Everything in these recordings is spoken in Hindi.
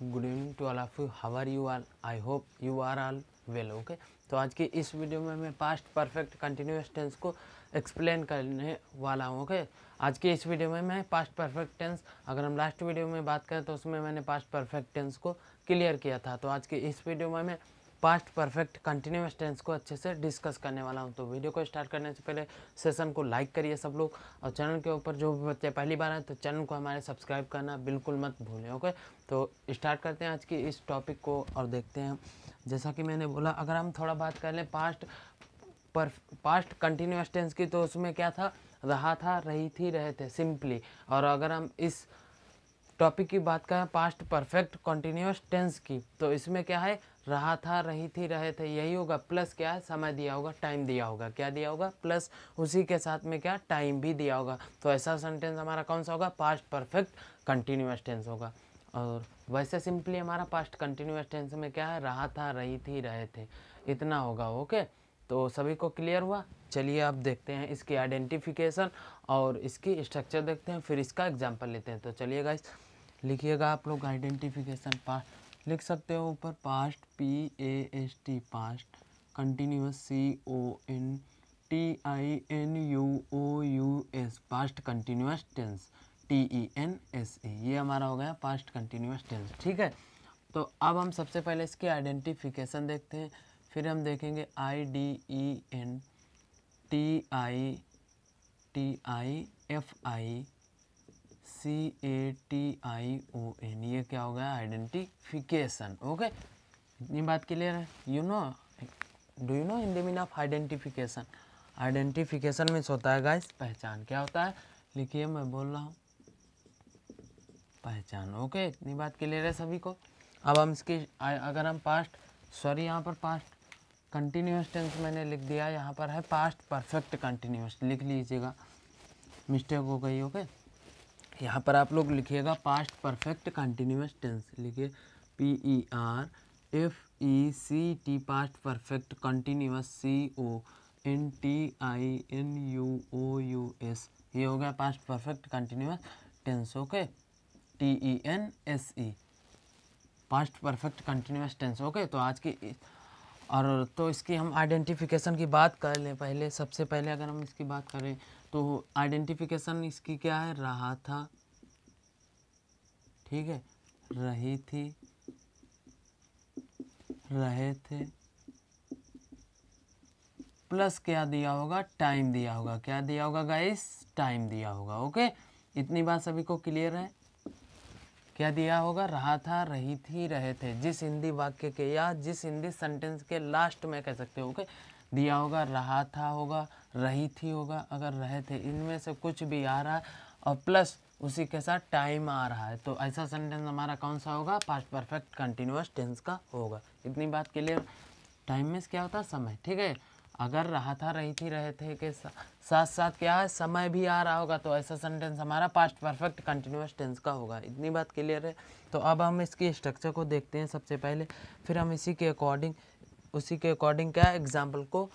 Good evening to all of you. How are you all? I hope you are all well. Okay, तो आज की इस वीडियो में मैं पास्ट परफेक्ट कंटिन्यूअस टेंस को एक्सप्लेन करने वाला हूँ। ओके, आज की इस वीडियो में मैं पास्ट परफेक्ट टेंस, अगर हम लास्ट वीडियो में बात करें तो उसमें मैंने पास्ट परफेक्ट टेंस को क्लियर किया था, तो आज की इस वीडियो में मैं पास्ट परफेक्ट कंटिन्यूअस टेंस को अच्छे से डिस्कस करने वाला हूं। तो वीडियो को स्टार्ट करने से पहले सेशन को लाइक करिए सब लोग, और चैनल के ऊपर जो भी बच्चे पहली बार हैं तो चैनल को हमारे सब्सक्राइब करना बिल्कुल मत भूलें। ओके, तो स्टार्ट करते हैं आज की इस टॉपिक को और देखते हैं। जैसा कि मैंने बोला, अगर हम थोड़ा बात कर लें पास्ट कंटिन्यूअस टेंस की, तो उसमें क्या था, रहा था, रही थी, रहे थे, सिंपली। और अगर हम इस टॉपिक की बात करें पास्ट परफेक्ट कंटिन्यूअस टेंस की, तो इसमें क्या है, रहा था, रही थी, रहे थे, यही होगा, प्लस क्या है, समय दिया होगा, टाइम दिया होगा। क्या दिया होगा? प्लस उसी के साथ में क्या, टाइम भी दिया होगा। तो ऐसा सेंटेंस हमारा कौन सा होगा? पास्ट परफेक्ट कंटिन्यूअस टेंस होगा। और वैसे सिंपली हमारा पास्ट कंटिन्यूअस टेंस में क्या है, रहा था, रही थी, रहे थे, इतना होगा। ओके, तो सभी को क्लियर हुआ? चलिए अब देखते हैं इसकी आइडेंटिफिकेशन और इसकी स्ट्रक्चर देखते हैं, फिर इसका एग्जाम्पल लेते हैं। तो चलिए गाइस, लिखिएगा आप लोग आइडेंटिफिकेशन। पास्ट लिख सकते हो ऊपर, past PAST, past continuous CONTINUOUS, past continuous tense TENSE, ये हमारा हो गया पास्ट कंटिन्यूअस टेंस। ठीक है, तो अब हम सबसे पहले इसकी आइडेंटिफिकेशन देखते हैं, फिर हम देखेंगे IDENTITIFICATION, ये क्या हो गया? आइडेंटिफिकेशन। ओके, इतनी बात क्लियर है? Do you know in the meaning of identification? Identification means होता है गाइस पहचान। क्या होता है? लिखिए, मैं बोल रहा हूँ पहचान। ओके, इतनी बात क्लियर है सभी को? अब हम इसकी अगर हम यहाँ पर पास्ट कंटिन्यूअस टेंस मैंने लिख दिया, यहाँ पर है पास्ट परफेक्ट कंटिन्यूअस, लिख लीजिएगा, मिस्टेक हो गई। ओके, यहाँ पर आप लोग लिखिएगा पास्ट परफेक्ट कंटिन्यूअस टेंस, लिखिए PERFECT, past perfect continuous CONTINUOUS, ये हो गया past perfect continuous tense. Okay, TENSE, past perfect continuous tense. Okay, तो आज की और तो इसकी हम आइडेंटिफिकेशन की बात कर लें पहले। सबसे पहले अगर हम इसकी बात करें तो आइडेंटिफिकेशन इसकी क्या है? रहा था, ठीक है, रही थी, रहे थे, प्लस क्या दिया होगा? टाइम दिया होगा। क्या दिया होगा गाइस? टाइम दिया होगा। ओके, इतनी बात सभी को क्लियर है? क्या दिया होगा? रहा था, रही थी, रहे थे, जिस हिंदी वाक्य के या जिस हिंदी सेंटेंस के लास्ट में कह सकते हो। ओके, दिया होगा, रहा था होगा, रही थी होगा, अगर रहे थे, इनमें से कुछ भी आ रहा है और प्लस उसी के साथ टाइम आ रहा है, तो ऐसा सेंटेंस हमारा कौन सा होगा? पास्ट परफेक्ट कंटिन्यूअस टेंस का होगा। इतनी बात क्लियर? टाइम में क्या होता है? समय। ठीक है, अगर रहा था, रही थी, रहे थे के साथ साथ क्या है? समय भी आ रहा होगा, तो ऐसा सेंटेंस हमारा पास्ट परफेक्ट कंटिन्यूअस टेंस का होगा। इतनी बात क्लियर है? तो अब हम इसकी स्ट्रक्चर को देखते हैं सबसे पहले, फिर हम उसी के अकॉर्डिंग क्या एग्जाम्पल को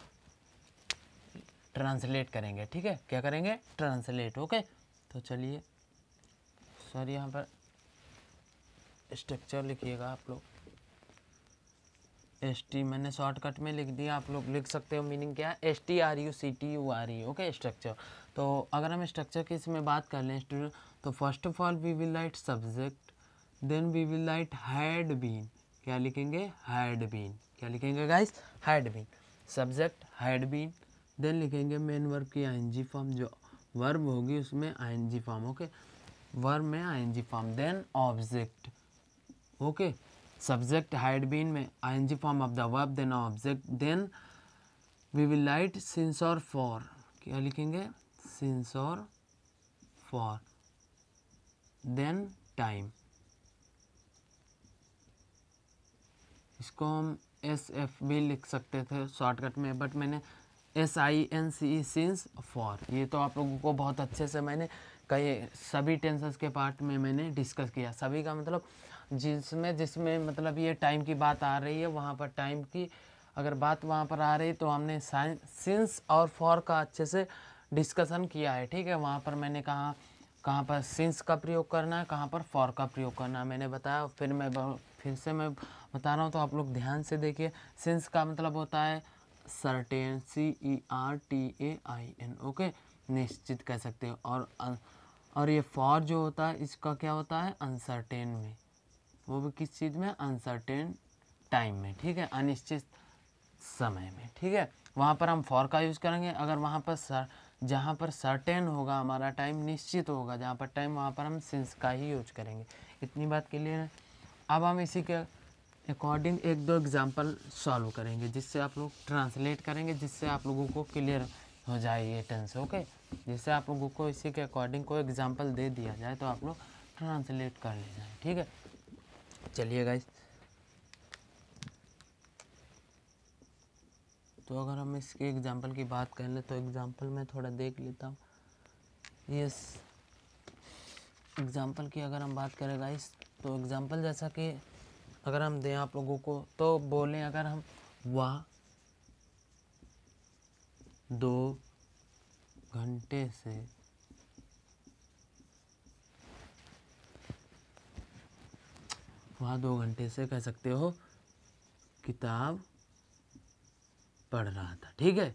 ट्रांसलेट करेंगे। ठीक है, क्या करेंगे? ट्रांसलेट। ओके, तो चलिए, सॉरी, यहाँ पर स्ट्रक्चर लिखिएगा आप लोग। ST मैंने शॉर्टकट में लिख दिया, आप लोग लिख सकते हो मीनिंग क्या है? STRUCTURE। Okay, structure. तो अगर हम स्ट्रक्चर की इसमें बात कर लें स्टूडेंट, तो first of all we will write subject, then we will write had been. क्या लिखेंगे? Had been. क्या लिखेंगे guys? Had been. Subject had been, then लिखेंगे मेन वर्ब की ING फॉर्म, जो वर्ब होगी उसमें ING फॉर्म। ओके, वर्ब में ING form, then object. Okay, subject had been में ING form of the verb, then object, then we will write since और फॉर। क्या लिखेंगे? सिंस और फॉर, देन टाइम। इसको हम SF भी लिख सकते थे शॉर्टकट में, बट मैंने SINCE, सिंस फॉर। ये तो आप लोगों को बहुत अच्छे से मैंने कई सभी टेंसेस के पार्ट में मैंने डिस्कस किया। सभी का मतलब जिसमें मतलब ये टाइम की बात आ रही है, वहाँ पर टाइम की अगर बात वहाँ पर आ रही तो हमने सिंस और फॉर का अच्छे से डिस्कशन किया है। ठीक है, वहाँ पर मैंने कहा कहाँ पर सिंस का प्रयोग करना है, कहाँ पर फॉर का प्रयोग करना है, मैंने बताया। फिर से मैं बता रहा हूँ, तो आप लोग ध्यान से देखिए। सिंस का मतलब होता है सर्टेन, CERTAIN, ओके, निश्चित कह सकते हो। और ये फॉर जो होता है इसका क्या होता है, अनसर्टेन में, वो भी किस चीज़ में, अनसर्टेन टाइम में, ठीक है, अनिश्चित समय में, ठीक है। वहाँ पर हम फॉर का यूज़ करेंगे। अगर वहाँ पर जहाँ पर सर्टेन होगा, हमारा टाइम निश्चित होगा, जहाँ पर टाइम, वहाँ पर हम सिंस का ही यूज करेंगे। इतनी बात क्लियर है। अब हम इसी के अकॉर्डिंग एक दो एग्जांपल सॉल्व करेंगे, जिससे आप लोग ट्रांसलेट करेंगे, जिससे आप लोगों को क्लियर हो जाए ये टेंस, ओके। जिससे आप लोगों को इसी के अकॉर्डिंग कोई एग्जांपल दे दिया जाए तो आप लोग ट्रांसलेट कर ले जाए, ठीक है। चलिए गाइस, तो अगर हम इसके एग्जांपल की बात कर लें, तो एग्जांपल मैं थोड़ा देख लेता हूँ। यस, एग्जांपल की अगर हम बात करें गाइस, तो एग्जांपल जैसा कि अगर हम दें आप लोगों को, तो बोलें अगर हम वह 2 घंटे से कह सकते हो किताब पढ़ रहा था, ठीक है।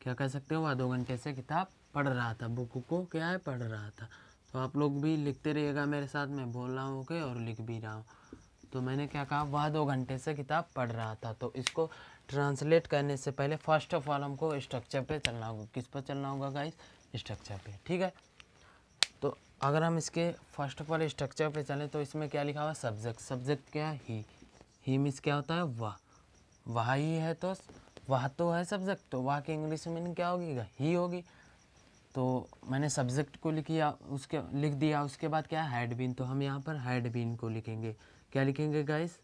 क्या कह सकते हो, वह 2 घंटे से किताब पढ़ रहा था, बुक को क्या है, पढ़ रहा था। तो आप लोग भी लिखते रहिएगा मेरे साथ, मैं बोल रहा हूँ ओके, और लिख भी रहा हूँ। तो मैंने क्या कहा, वह 2 घंटे से किताब पढ़ रहा था। तो इसको ट्रांसलेट करने से पहले फर्स्ट ऑफ ऑल हमको स्ट्रक्चर पे चलना होगा। किस पर चलना होगा गाइस, स्ट्रक्चर पे, ठीक है। तो अगर हम इसके फर्स्ट ऑफ ऑल स्ट्रक्चर पे चलें, तो इसमें क्या लिखा हुआ, सब्जेक्ट। सब्जेक्ट क्या है, ही मीन्स क्या होता है, वह ही है, तो वह तो है सब्जेक्ट, तो वह की इंग्लिश में मीनिंग क्या होगी, ही होगी। तो मैंने सब्जेक्ट को लिख दिया, उसके बाद क्या है, हैड बीन। तो हम यहाँ पर हैड बीन को लिखेंगे। क्या लिखेंगे गाइस,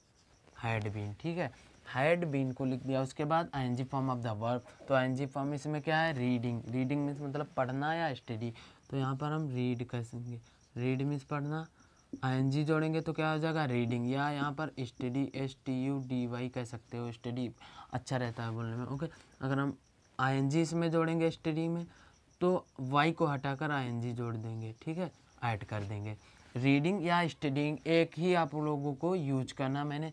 हैड बीन, ठीक है। हैड बीन को लिख दिया, उसके बाद I N G form of the verb. तो आईएनजी फॉर्म इसमें क्या है, रीडिंग। रीडिंग मीन्स मतलब पढ़ना या स्टडी। तो यहाँ पर हम रीड कहेंगे, रीड मीन्स पढ़ना। आईएनजी जोड़ेंगे तो क्या हो जाएगा, रीडिंग, या यहाँ पर स्टडी, STUDY कह सकते हो, स्टडी अच्छा रहता है बोलने में, ओके। अगर हम आईएनजी इसमें जोड़ेंगे स्टडी में, तो वाई को हटाकर आईएनजी जोड़ देंगे, ठीक है, ऐड कर देंगे। रीडिंग या स्टडीइंग एक ही आप लोगों को यूज करना। मैंने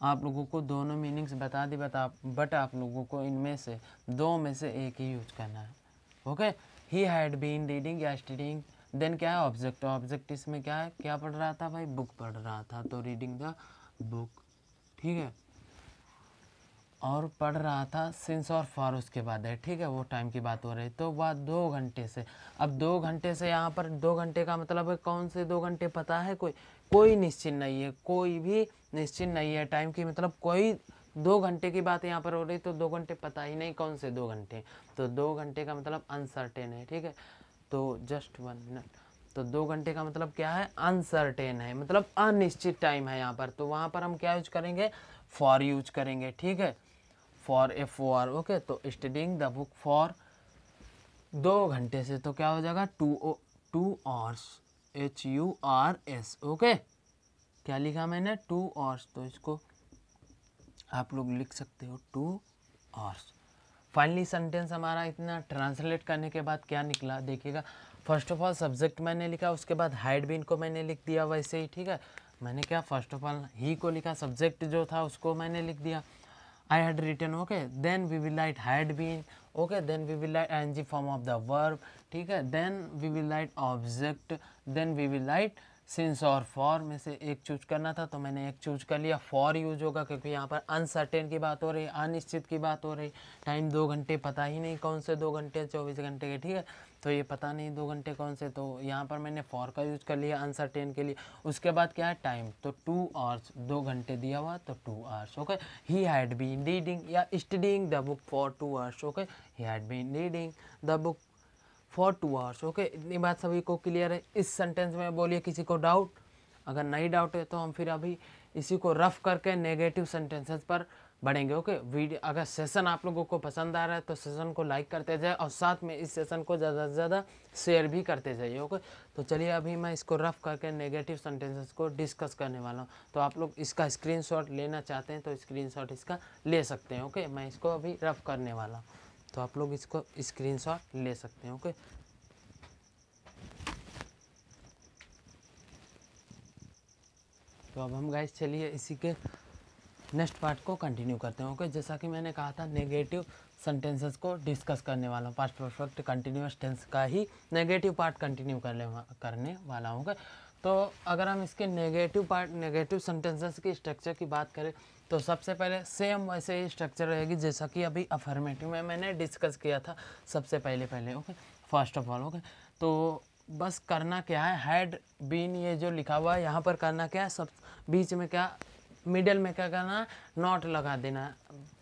आप लोगों को दोनों मीनिंग्स बता दी, बट आप लोगों को इनमें से 2 में से एक ही यूज करना है, okay. He had been reading या स्टडीइंग। देन क्या है, ऑब्जेक्ट। ऑब्जेक्ट इसमें क्या है, क्या पढ़ रहा था भाई, बुक पढ़ रहा था, तो रीडिंग द बुक, ठीक है। और पढ़ रहा था सिंस और फॉर उसके बाद है, ठीक है, वो टाइम की बात हो रही। तो वह 2 घंटे से, अब 2 घंटे से यहाँ पर 2 घंटे का मतलब है कौन से 2 घंटे, पता है कोई निश्चित नहीं है, कोई भी निश्चित नहीं है टाइम की, मतलब कोई 2 घंटे की बात यहाँ पर हो रही, तो 2 घंटे पता ही नहीं कौन से 2 घंटे। तो 2 घंटे का मतलब अनसर्टेन है, ठीक है। तो जस्ट 1 मिनट, तो 2 घंटे का मतलब क्या है, अनसर्टेन है, मतलब अनिश्चित टाइम है यहाँ पर। तो वहाँ पर हम क्या यूज करेंगे, फॉर यूज करेंगे, ठीक है, फॉर FOR, ओके। तो स्टडिंग द बुक फॉर 2 घंटे से, तो क्या हो जाएगा, 2 आवर्स, HURS, ओके। क्या लिखा मैंने, 2 आवर्स, तो इसको आप लोग लिख सकते हो 2 आवर्स। फाइनली सेंटेंस हमारा इतना ट्रांसलेट करने के बाद क्या निकला देखिएगा। फर्स्ट ऑफ ऑल सब्जेक्ट मैंने लिखा, उसके बाद हैड बीन को मैंने लिख दिया वैसे ही, ठीक है। मैंने क्या, फर्स्ट ऑफ ऑल ही को लिखा, सब्जेक्ट जो था उसको मैंने लिख दिया, I had written, okay, then we will write had been, okay, then we will write ing form of the verb, ठीक है, then we will write object, then we will write since और for में से एक चूज करना था, तो मैंने एक चूज कर लिया। फॉर यूज होगा क्योंकि यहाँ पर अनसर्टेन की बात हो रही है, अनिश्चित की बात हो रही, टाइम 2 घंटे, पता ही नहीं कौन से 2 घंटे 24 घंटे के, ठीक है। तो ये पता नहीं 2 घंटे कौन से, तो यहाँ पर मैंने फॉर का यूज कर लिया अनसर्टेन के लिए। उसके बाद क्या है, टाइम, तो 2 आवर्स, 2 घंटे दिया हुआ, तो 2 hours, okay. He had been reading या studying the book for 2 hours, okay. He had been reading the book for 2 hours, okay. इतनी बात सभी को क्लियर है। इस सेंटेंस में बोलिए किसी को डाउट, अगर नहीं डाउट है तो हम फिर अभी इसी को रफ करके नेगेटिव सेंटेंसेस पर बढ़ेंगे, ओके। वीडियो अगर सेशन आप लोगों को पसंद आ रहा है तो सेशन को लाइक करते जाए, और साथ में इस सेशन को ज़्यादा से ज़्यादा शेयर भी करते जाइए, ओके। तो चलिए अभी मैं इसको रफ करके नेगेटिव सेंटेंसेस को डिस्कस करने वाला हूँ। तो आप लोग इसका स्क्रीनशॉट लेना चाहते हैं तो स्क्रीनशॉट इसका ले सकते हैं, ओके। मैं इसको अभी रफ करने वाला हूँ, तो आप लोग इसको स्क्रीनशॉट ले सकते हैं, ओके। तो अब हम गाइस चलिए इसी के नेक्स्ट पार्ट को कंटिन्यू करते हैं। ओके, जैसा कि मैंने कहा था नेगेटिव सेंटेंसेस को डिस्कस करने वाला हूँ, पास्ट परफेक्ट कंटिन्यूअस टेंस का ही नेगेटिव पार्ट कंटिन्यू करने वाला हूँ। तो अगर हम इसके नेगेटिव सेंटेंसेस की स्ट्रक्चर की बात करें तो सबसे पहले सेम वैसे ही स्ट्रक्चर रहेगी जैसा कि अभी अफर्मेटिव में मैंने डिस्कस किया था सबसे पहले। Okay, first of all okay, तो बस करना क्या है, हैड बीन ये जो लिखा हुआ है यहाँ पर करना क्या है, सब बीच में क्या, मिडिल में क्या करना है, नॉट लगा देना है।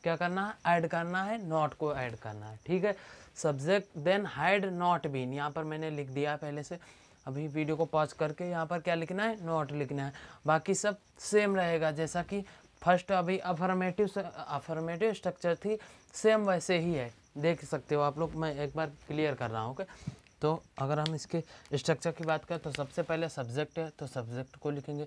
क्या करना है, ऐड करना है, नॉट को ऐड करना है। ठीक है, subject then had not been, यहाँ पर मैंने लिख दिया है पहले से। अभी वीडियो को पॉज करके यहाँ पर क्या लिखना है, नॉट लिखना है। बाकी सब सेम रहेगा जैसा कि फर्स्ट अभी अफर्मेटिव स्ट्रक्चर थी, सेम वैसे ही है, देख सकते हो आप लोग। मैं एक बार क्लियर कर रहा हूँ। ओके, तो अगर हम इसके स्ट्रक्चर की बात करें तो सबसे पहले सब्जेक्ट है तो सब्जेक्ट को लिखेंगे,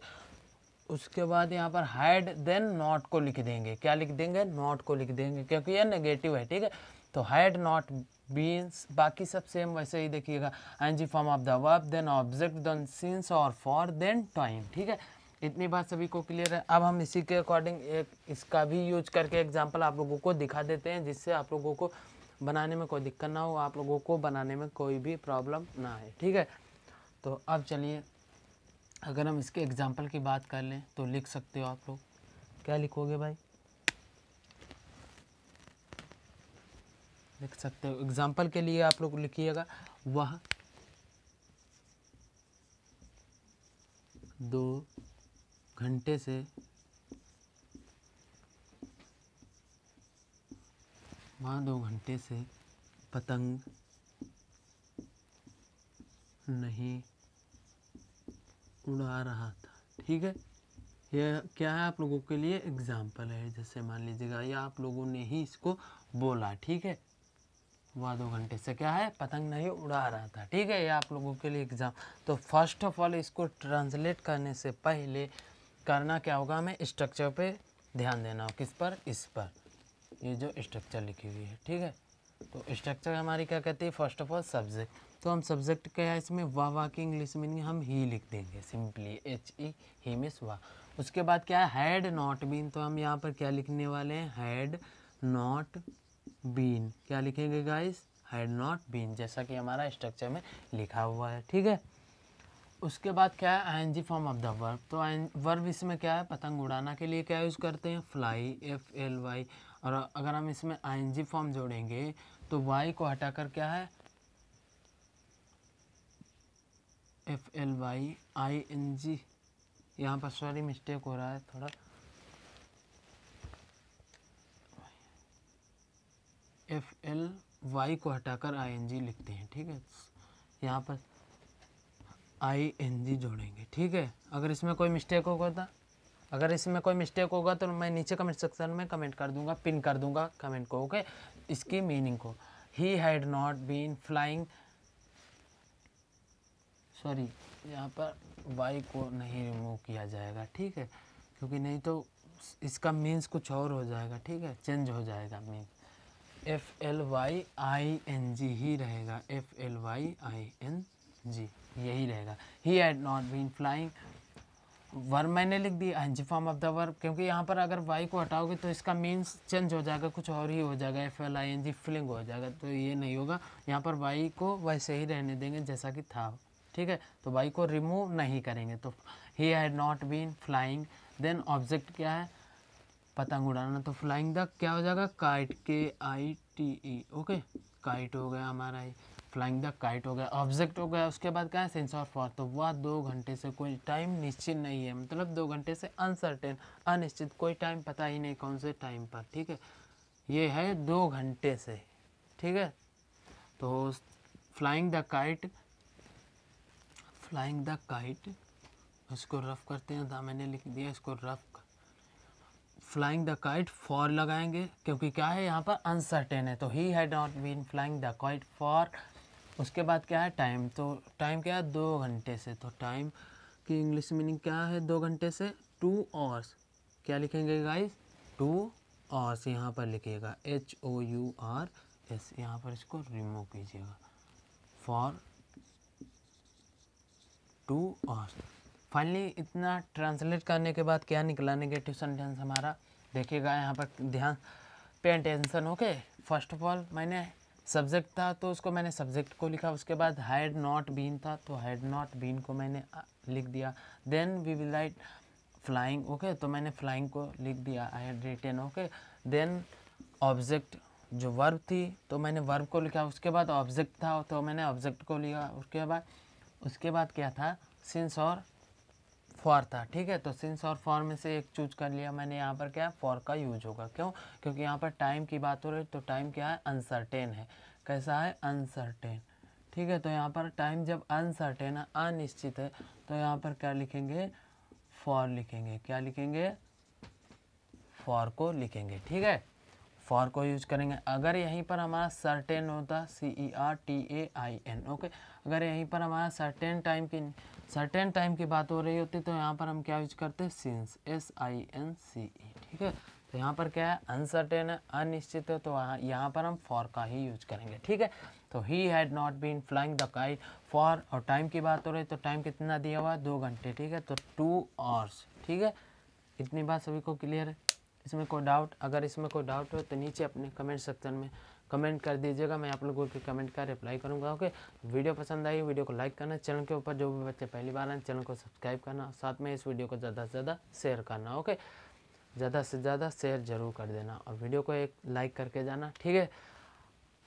उसके बाद यहाँ पर हैड देन नॉट को लिख देंगे। क्या लिख देंगे, नॉट को लिख देंगे, क्योंकि यह नेगेटिव है। ठीक है, तो हैड नॉट बीन्स, बाकी सब सेम वैसे ही देखिएगा, N G form of the verb, then object, then since और फॉर, देन टाइम। ठीक है, इतनी बात सभी को क्लियर है। अब हम इसी के अकॉर्डिंग एक इसका भी यूज करके एग्जाम्पल आप लोगों को दिखा देते हैं, जिससे आप लोगों को बनाने में कोई दिक्कत ना हो, आप लोगों को बनाने में कोई भी प्रॉब्लम ना है। ठीक है, तो अब चलिए अगर हम इसके एग्जाम्पल की बात कर लें तो लिख सकते हो आप लोग। क्या लिखोगे भाई, लिख सकते हो एग्जाम्पल के लिए आप लोग लिखिएगा, वह 2 घंटे से पतंग नहीं उड़ा रहा था। ठीक है, यह क्या है, आप लोगों के लिए एग्जाम्पल है। जैसे मान लीजिएगा ये आप लोगों ने ही इसको बोला। ठीक है, वह 2 घंटे से क्या है, पतंग नहीं उड़ा रहा था। ठीक है, ये आप लोगों के लिए एग्जाम। तो फर्स्ट ऑफ ऑल इसको ट्रांसलेट करने से पहले करना क्या होगा, हमें स्ट्रक्चर पे ध्यान देना हो। किस पर, इस पर, ये जो स्ट्रक्चर लिखी हुई है। ठीक है, तो स्ट्रक्चर हमारी क्या कहती है, फर्स्ट ऑफ ऑल सब्जेक्ट, तो हम सब्जेक्ट क्या है इसमें, वाह की इंग्लिश मीनिंग हम ही लिख देंगे सिंपली, HE, ही मिस वाह। उसके बाद क्या है, हैड नॉट बीन, तो हम यहाँ पर क्या लिखने वाले हैं, हैड नॉट बीन। क्या लिखेंगे गाइस, हैड नॉट बीन, जैसा कि हमारा स्ट्रक्चर में लिखा हुआ है। ठीक है, उसके बाद क्या है, I N G form of the verb, तो वर्ब इसमें क्या है, पतंग उड़ाना के लिए क्या यूज़ करते हैं, फ्लाई, FLY। और अगर हम इसमें आईएनजी फॉर्म जोड़ेंगे तो वाई को हटाकर क्या है, FLY ING, यहाँ पर सॉरी मिस्टेक हो रहा है थोड़ा, FLY को हटाकर ING लिखते हैं। ठीक है, यहाँ पर ING जोड़ेंगे। ठीक है, अगर इसमें कोई मिस्टेक होगा तो मैं नीचे कमेंट सेक्शन में कमेंट कर दूंगा, पिन कर दूंगा कमेंट को। ओके, इसकी मीनिंग को, he had not been flying, sorry यहाँ पर वाई को नहीं रिमूव किया जाएगा। ठीक है, क्योंकि नहीं तो इसका मीन्स कुछ और हो जाएगा। ठीक है, चेंज हो जाएगा मीन्स, FLYING ही रहेगा, FLYING यही रहेगा। He had not been flying, verb मैंने लिख दी NG form of the verb, क्योंकि यहाँ पर अगर वाई को हटाओगे तो इसका मीन्स चेंज हो जाएगा, कुछ और ही हो जाएगा, FLING फिलिंग हो जाएगा, तो ये नहीं होगा। यहाँ पर वाई को वैसे ही रहने देंगे जैसा कि था। ठीक है, तो वाई को रिमूव नहीं करेंगे। तो he had not been flying, then object क्या है, पतंग उड़ाना, तो फ्लाइंग द क्या हो जाएगा, काइट, KITE। ओके, काइट हो गया हमारा, ही फ्लाइंग द काइट हो गया, ऑब्जेक्ट हो गया। उसके बाद क्या है, सेंस और फॉर, तो वह 2 घंटे से, कोई टाइम निश्चित नहीं है, मतलब 2 घंटे से अनसर्टेन, अनिश्चित, कोई टाइम पता ही नहीं कौन से टाइम पर। ठीक है, ये है 2 घंटे से। ठीक है, तो फ्लाइंग द काइट, इसको रफ करते हैं, था मैंने लिख दिया, इसको rough, flying the kite for लगाएंगे, क्योंकि क्या है यहाँ पर अनसर्टेन है, तो he had not been flying the kite for. उसके बाद क्या है, टाइम, तो टाइम क्या है, 2 घंटे से, तो टाइम की इंग्लिश मीनिंग क्या है, 2 घंटे से, 2 आवर्स। क्या लिखेंगे गाइस, 2 आवर्स, यहाँ पर लिखिएगा HOURS, यहाँ पर इसको रिमूव कीजिएगा, फॉर 2 आवर्स। फाइनली इतना ट्रांसलेट करने के बाद क्या निकला नेगेटिव सेंटेंस हमारा, देखिएगा यहाँ पर ध्यान pay attention. Okay, first of all मैंने सब्जेक्ट था तो उसको मैंने सब्जेक्ट को लिखा, उसके बाद हैड नॉट बीन था तो हैड नॉट बीन को मैंने लिख दिया। Then we will write flying. Okay, तो मैंने फ्लाइंग को लिख दिया, I had written. Okay, then object जो वर्ब थी तो मैंने वर्ब को लिखा, उसके बाद ऑब्जेक्ट था तो मैंने ऑब्जेक्ट को लिखा, उसके बाद क्या था, सिंस और फॉर था। ठीक है, तो सिंस और फॉर में से एक चूज कर लिया मैंने। यहाँ पर क्या फॉर का यूज होगा, क्यों, क्योंकि यहाँ पर टाइम की बात हो रही है तो टाइम क्या है, अनसर्टेन है। कैसा है, अनसर्टेन। ठीक है, तो यहाँ पर टाइम जब अनसर्टेन है, अनिश्चित है, तो यहाँ पर क्या लिखेंगे, फॉर लिखेंगे। क्या लिखेंगे, फॉर को लिखेंगे। ठीक है, फॉर को यूज करेंगे। अगर यहीं पर हमारा सर्टेन होता, CERTAIN। ओके, अगर यहीं पर हमारा सर्टेन टाइम की बात हो रही होती तो यहाँ पर हम क्या यूज करते, सिंस, SINCE। ठीक है, तो यहाँ पर क्या है, अनसर्टेन है, अनिश्चित है, तो यहाँ पर हम फॉर का ही यूज करेंगे। ठीक है, तो he had not been flying the kite for, और टाइम की बात हो रही तो टाइम कितना दिया हुआ है, 2 घंटे। ठीक है, तो 2 आवर्स। ठीक है, इतनी बात सभी को क्लियर है। इसमें कोई डाउट, अगर इसमें कोई डाउट हो तो नीचे अपने कमेंट सेक्शन में कमेंट कर दीजिएगा, मैं आप लोगों के कमेंट का रिप्लाई करूंगा। ओके, वीडियो पसंद आई वीडियो को लाइक करना, चैनल के ऊपर जो भी बच्चे पहली बार आए चैनल को सब्सक्राइब करना, साथ में इस वीडियो को ज़्यादा से ज़्यादा शेयर करना। ओके, ज़्यादा से ज़्यादा शेयर जरूर कर देना और वीडियो को एक लाइक करके जाना। ठीक है,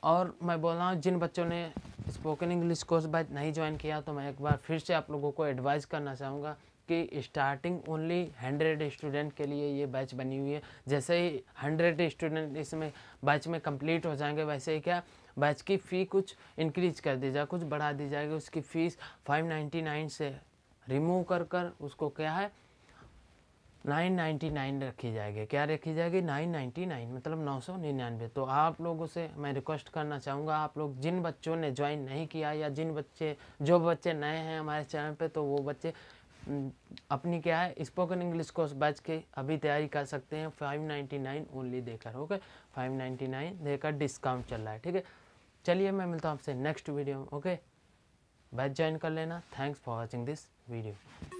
और मैं बोल रहा हूँ जिन बच्चों ने स्पोकन इंग्लिश कोर्स बैच नहीं ज्वाइन किया तो मैं एक बार फिर से आप लोगों को एडवाइस करना चाहूँगा कि स्टार्टिंग ओनली 100 स्टूडेंट के लिए ये बैच बनी हुई है। जैसे ही 100 स्टूडेंट इसमें बैच में कंप्लीट हो जाएंगे, वैसे ही क्या बैच की फ़ी कुछ इंक्रीज कर दी जाए, कुछ बढ़ा दी जाएगी। उसकी फ़ीस 599 से रिमूव कर उसको क्या है 999 रखी जाएगी। क्या रखी जाएगी, 999, मतलब 999। तो आप लोगों से मैं रिक्वेस्ट करना चाहूँगा, आप लोग जिन बच्चों ने ज्वाइन नहीं किया या जो बच्चे नए हैं हमारे चैनल पे, तो वो बच्चे अपनी क्या है स्पोकन इंग्लिश कोर्स बैच की अभी तैयारी कर सकते हैं 599 ओनली देकर। ओके, 599 देकर डिस्काउंट चल रहा है। ठीक है, चलिए मैं मिलता हूँ आपसे नेक्स्ट वीडियो में। ओके, बैच ज्वाइन कर लेना। Thanks for watching this video.